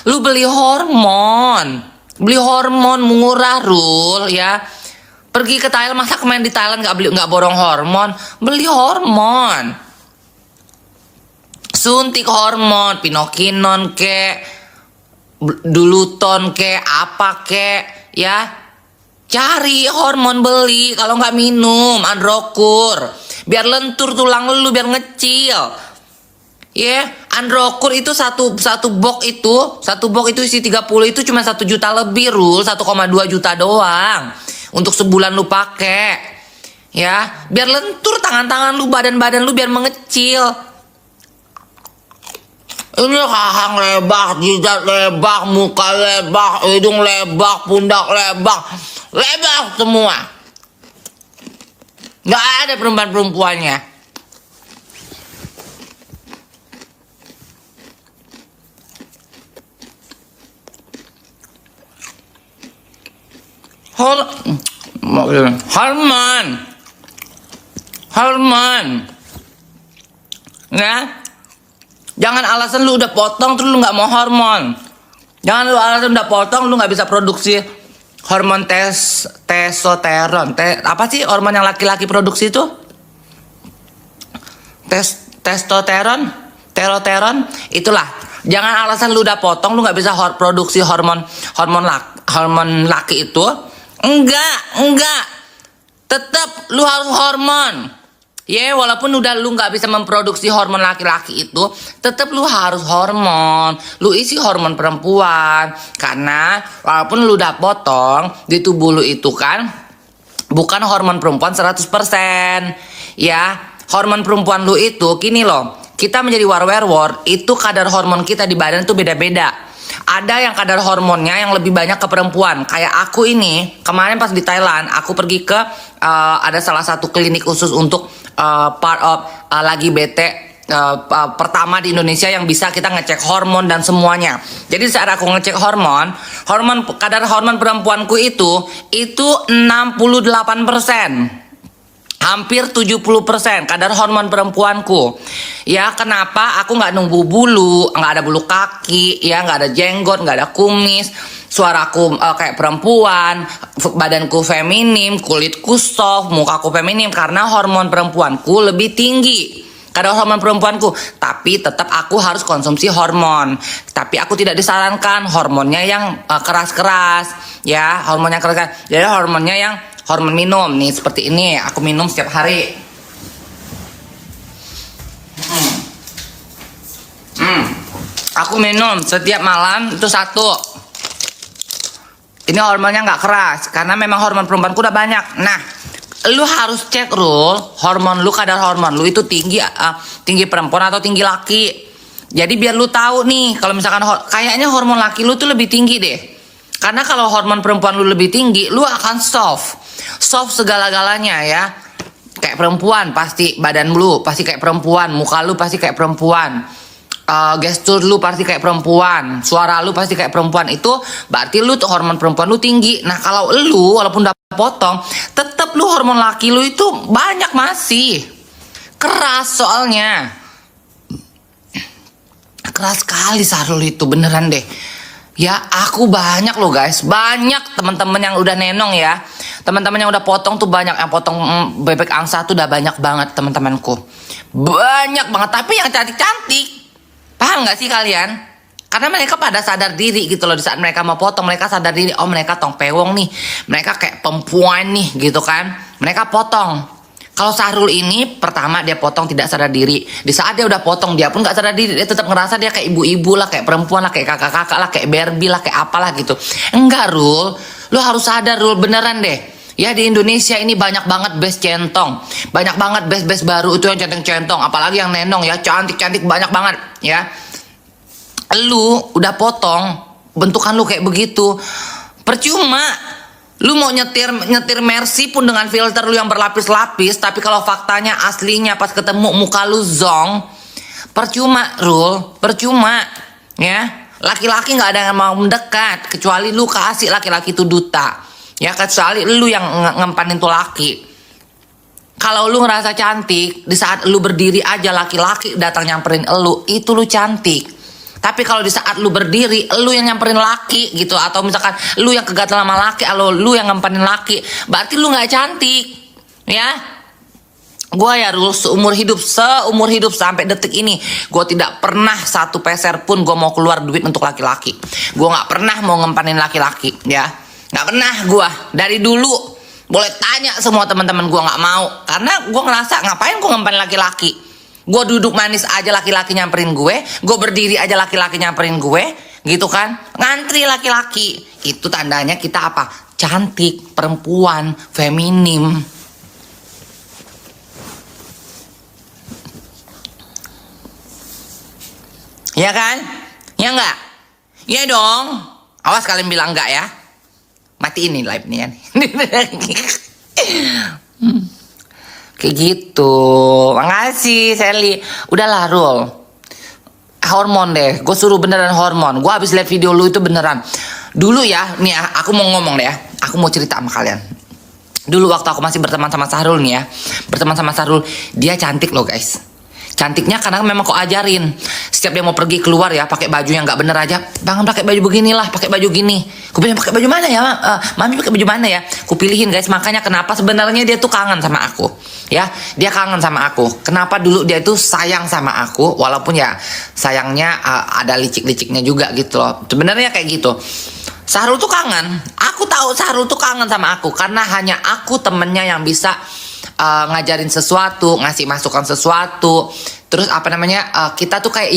Lu beli hormon. Beli hormon murah, Rul, ya. Pergi ke Thailand, masa kemarin di Thailand nggak borong hormon? Beli hormon. Suntik hormon, pinokinon ke, duluton ke, apa ke, ya. Cari hormon, beli. Kalau nggak minum androkur, biar lentur tulang lu, biar ngecil. Ya, androkur itu satu box itu isi 30 itu cuma 1 juta lebih, Rul. 1,2 juta doang. Untuk sebulan lu pakai. Ya, biar lentur tangan-tangan lu, badan-badan lu biar mengecil. Ini rahang lebak, jidat lebak, muka lebak, hidung lebak, pundak lebak. Lebak semua. Nggak ada perempuan-perempuannya. Harman, ya. Jangan alasan lu udah potong terus lu nggak mau hormon. Jangan lu alasan udah potong lu nggak bisa produksi hormon testosteron. Apa sih hormon yang laki-laki produksi itu? Testosteron, itulah. Jangan alasan lu udah potong lu nggak bisa produksi hormon laki itu. Enggak. Tetap lu harus hormon. Ya, walaupun udah lu nggak bisa memproduksi hormon laki-laki itu, tetap lu harus hormon. Lu isi hormon perempuan. Karena walaupun lu udah potong, di tubuh lu itu kan bukan hormon perempuan 100%. Ya, hormon perempuan lu itu gini loh. Kita menjadi werewolf itu kadar hormon kita di badan itu beda-beda. Ada yang kadar hormonnya yang lebih banyak ke perempuan. Kayak aku ini, kemarin pas di Thailand, aku pergi ke ada salah satu klinik khusus untuk part of lagi bete pertama di Indonesia yang bisa kita ngecek hormon dan semuanya. Jadi saat aku ngecek kadar hormon perempuanku itu 68%. Hampir 70% kadar hormon perempuanku. Ya, kenapa aku nggak nunggu bulu, nggak ada bulu kaki, ya nggak ada jenggot, nggak ada kumis, suaraku kayak perempuan, badanku feminim, kulitku soft, mukaku feminim karena hormon perempuanku lebih tinggi. Kadar hormon perempuanku, tapi tetap aku harus konsumsi hormon. Tapi aku tidak disarankan hormonnya yang keras-keras, ya hormonnya keras. Jadi hormonnya yang hormon minum nih seperti ini, aku minum setiap hari. Aku minum setiap malam itu 1. Ini hormonnya nggak keras karena memang hormon perempuanku udah banyak. Nah, lu harus cek hormon lu, kadar hormon lu itu tinggi perempuan atau tinggi laki. Jadi biar lu tahu nih kalau misalkan kayaknya hormon laki lu tuh lebih tinggi deh. Karena kalau hormon perempuan lu lebih tinggi, lu akan soft segala-galanya ya. Kayak perempuan pasti, badan lu pasti kayak perempuan, muka lu pasti kayak perempuan, gestur lu pasti kayak perempuan, suara lu pasti kayak perempuan. Itu berarti lu tuh hormon perempuan lu tinggi. Nah kalau lu walaupun udah potong, tetap lu hormon laki lu itu banyak, masih keras. Soalnya keras sekali Sarul itu, beneran deh. Ya, aku banyak loh guys, banyak teman-teman yang udah nenong ya, teman-teman yang udah potong tuh banyak, yang potong bebek angsa tuh udah banyak banget teman-temanku, banyak banget. Tapi yang cantik-cantik, paham nggak sih kalian? Karena mereka pada sadar diri gitu loh, di saat mereka mau potong mereka sadar diri, oh mereka tong pewong nih, mereka kayak perempuan nih gitu kan, mereka potong. Kalau Sahrul ini pertama dia potong tidak sadar diri. Di saat dia udah potong dia pun nggak sadar diri, dia tetap ngerasa dia kayak ibu-ibu lah, kayak perempuan lah, kayak kakak-kakak lah, kayak Barbie lah, kayak apalah gitu. Enggak, Rul, lu harus sadar, Rul, beneran deh. Ya, di Indonesia ini banyak banget best centong, banyak banget best baru itu yang centeng-centong, apalagi yang nenong ya, cantik-cantik banyak banget ya. Lu udah potong bentukan lu kayak begitu, percuma. Lu mau nyetir Mercy pun dengan filter lu yang berlapis-lapis, tapi kalau faktanya aslinya pas ketemu muka lu zong, percuma, Rul, percuma. Ya, laki-laki nggak ada yang mau mendekat kecuali lu kasih laki-laki itu duta. Ya, kecuali lu yang ngempanin tuh laki. Kalau lu ngerasa cantik, di saat lu berdiri aja laki-laki datang nyamperin lu, itu lu cantik. Tapi kalau di saat lu berdiri, lu yang nyamperin laki gitu, atau misalkan lu yang kegatelan sama laki, atau lu yang ngempanin laki, berarti lu nggak cantik, ya. Gua ya Rul, seumur hidup sampai detik ini, gue tidak pernah satu peser pun gue mau keluar duit untuk laki-laki. Gue nggak pernah mau ngempanin laki-laki, ya. Nggak pernah gue dari dulu. Boleh tanya semua teman-teman, gue nggak mau, karena gue ngerasa ngapain gue ngempanin laki-laki. Gue duduk manis aja laki-laki nyamperin gue berdiri aja laki-laki nyamperin gue, gitu kan. Ngantri laki-laki. Itu tandanya kita apa? Cantik, perempuan, feminim. Ya kan? Ya enggak? Ya dong. Awas kalian bilang enggak ya. Mati ini live nih kan. Kayak gitu. Makasih Sally. Udahlah Rul, hormon deh. Gue suruh beneran hormon. Gue habis lihat video lu itu beneran. Dulu ya, nih ya, aku mau ngomong deh ya. Aku mau cerita sama kalian. Dulu waktu aku masih berteman sama Sahrul nih ya. Berteman sama Sahrul, dia cantik loh guys. Cantiknya karena memang kok ajarin. Setiap dia mau pergi keluar ya, pakai baju yang nggak bener aja. Bang pakai baju beginilah, pakai baju gini. Ku bilang pakai baju mana ya, Mami pakai baju mana ya? Ku pilihin guys. Makanya kenapa sebenarnya dia tuh kangen sama aku. Ya, dia kangen sama aku. Kenapa dulu dia itu sayang sama aku, walaupun ya sayangnya ada licik-liciknya juga gitu loh. Sebenarnya kayak gitu. Sahrul tuh kangen. Aku tahu Sahrul tuh kangen sama aku karena hanya aku temennya yang bisa ngajarin sesuatu, ngasih masukan sesuatu. Terus apa namanya, kita tuh kayak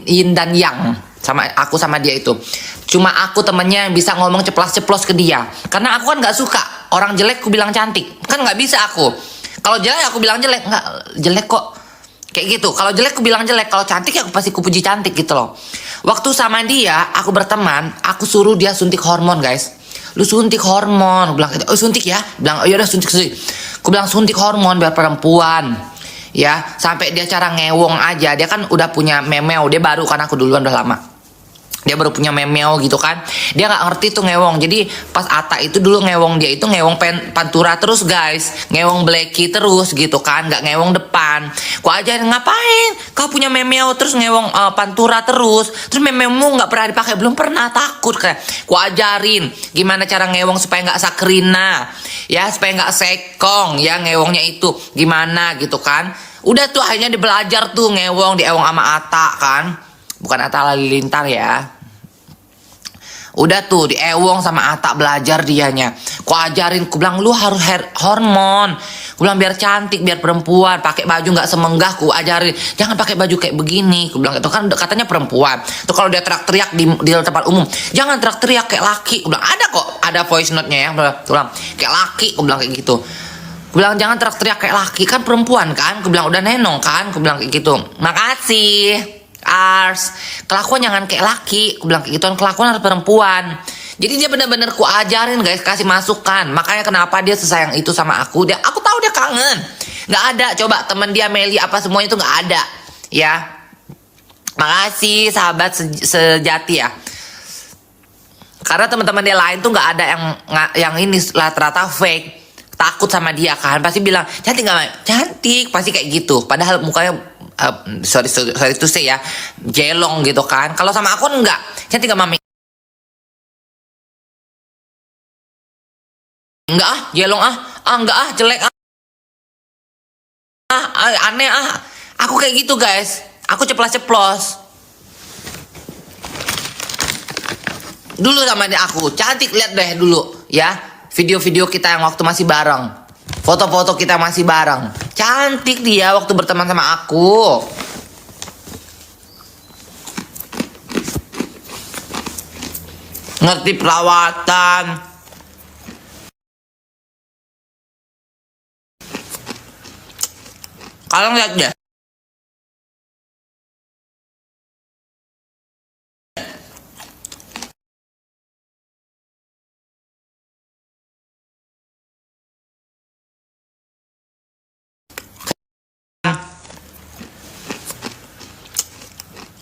yin dan yang sama aku sama dia itu. Cuma aku temennya yang bisa ngomong ceplas-ceplos ke dia. Karena aku kan nggak suka orang jelek ku bilang cantik, kan nggak bisa aku. Kalau jelek aku bilang jelek, nggak jelek kok. Kayak gitu. Kalau jelek aku bilang jelek, kalau cantik ya aku pasti ku puji cantik gitu loh. Waktu sama dia, aku berteman, aku suruh dia suntik hormon guys. Lu suntik hormon, aku bilang gitu. Oh suntik ya, bilang oh yaudah suntik. Aku bilang suntik hormon biar perempuan, ya. Sampai dia cara ngewong aja, dia kan udah punya memeo, dia baru kan aku duluan udah lama. Dia baru punya memeo gitu kan. Dia nggak ngerti tuh ngewong. Jadi pas Ata itu dulu ngewong, dia itu ngewong pantura terus guys. Ngewong blacky terus gitu kan. Nggak ngewong depan. Ku ajarin ngapain? Kau punya memeo terus ngewong pantura terus. Terus memeomu nggak pernah dipakai. Belum pernah, takut kayak. Ku ajarin gimana cara ngewong supaya nggak sakrina. Ya supaya nggak sekong ya ngewongnya itu. Gimana gitu kan. Udah tuh akhirnya dia belajar tuh ngewong. Diewong sama Ata kan. Bukan Atta Halilintar ya. Udah tuh di Ewong sama Ata belajar dianya. Ku ajarin, ku bilang lu harus hormon. Ku bilang biar cantik, biar perempuan, pakai baju nggak semenggah. Ku ajarin, jangan pakai baju kayak begini. Ku bilang itu kan katanya perempuan. Tuh kalau dia teriak-teriak di tempat umum, jangan teriak-teriak kayak laki. Ku bilang ada kok, ada voice note-nya ya. Ku bilang kayak laki, ku bilang kayak gitu. Ku bilang jangan teriak-teriak kayak laki, kan perempuan kan. Ku bilang udah nenong kan. Ku bilang kayak gitu. Makasih. Ars, kelakuan jangan kayak laki, aku bilang kayak gituan, kelakuan harus perempuan. Jadi dia bener-bener ku ajarin guys, kasih masukan. Makanya kenapa dia sesayang itu sama aku. Aku tahu dia kangen. Nggak ada, coba temen dia Meli apa semuanya itu nggak ada, ya. Makasih sahabat sejati ya. Karena teman-teman dia lain tuh nggak ada yang ini rata-rata fake. Takut sama dia kan, pasti bilang cantik nggak? Cantik, pasti kayak gitu. Padahal mukanya sorry to say ya, jelong gitu kan. Kalau sama aku enggak, cantik gak Mami? Enggak ah, jelong ah, enggak ah, jelek aneh ah. Aku kayak gitu guys, aku ceplos-ceplos. Dulu sama dia aku, cantik, lihat deh dulu ya. Video-video kita yang waktu masih bareng, foto-foto kita masih bareng. Cantik dia waktu berteman sama aku. Ngerti perawatan. Kalian lihat deh.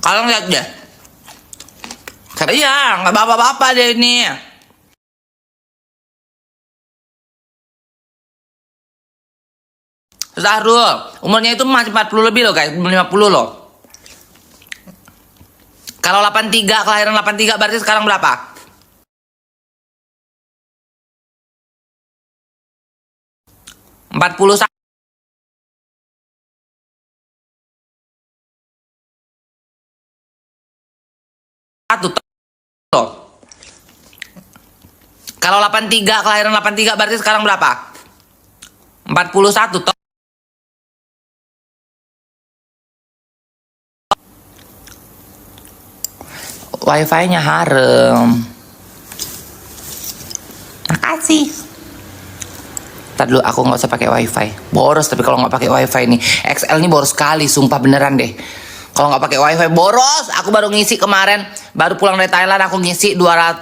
Kalian lihat deh. Iya, nggak apa-apa deh ini. Sahrul, umurnya itu masih 40 lebih loh guys, belum 50 loh. Kalau 83, kelahiran 83 berarti sekarang berapa? 41. Tuh. Kalau 83, kelahiran 83 berarti sekarang berapa? 41 toh. Wifi-nya harem. Makasih. Ntar dulu aku nggak usah pakai wifi. Boros tapi kalau nggak pakai wifi nih. XL ini boros sekali, sumpah beneran deh. Kalau nggak pakai wifi boros. Aku baru ngisi kemarin, baru pulang dari Thailand aku ngisi 200